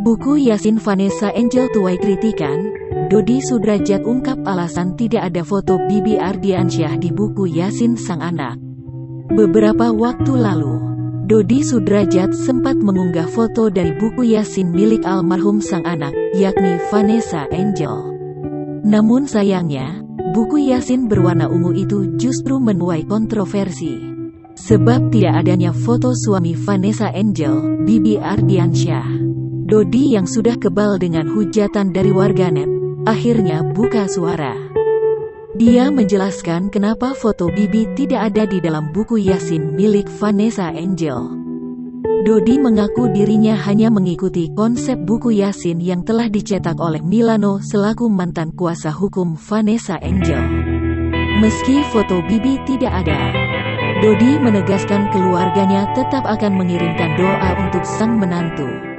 Buku Yasin Vanessa Angel tuai kritikan, Dodi Sudrajat ungkap alasan tidak ada foto Bibi Ardiansyah di buku Yasin sang anak. Beberapa waktu lalu, Dodi Sudrajat sempat mengunggah foto dari buku Yasin milik almarhum sang anak, yakni Vanessa Angel. Namun sayangnya, buku Yasin berwarna ungu itu justru menuai kontroversi. Sebab tidak adanya foto suami Vanessa Angel, Bibi Ardiansyah. Dodi yang sudah kebal dengan hujatan dari warganet, akhirnya buka suara. Dia menjelaskan kenapa foto Bibi tidak ada di dalam buku Yasin milik Vanessa Angel. Dodi mengaku dirinya hanya mengikuti konsep buku Yasin yang telah dicetak oleh Milano selaku mantan kuasa hukum Vanessa Angel. Meski foto Bibi tidak ada, Dodi menegaskan keluarganya tetap akan mengirimkan doa untuk sang menantu.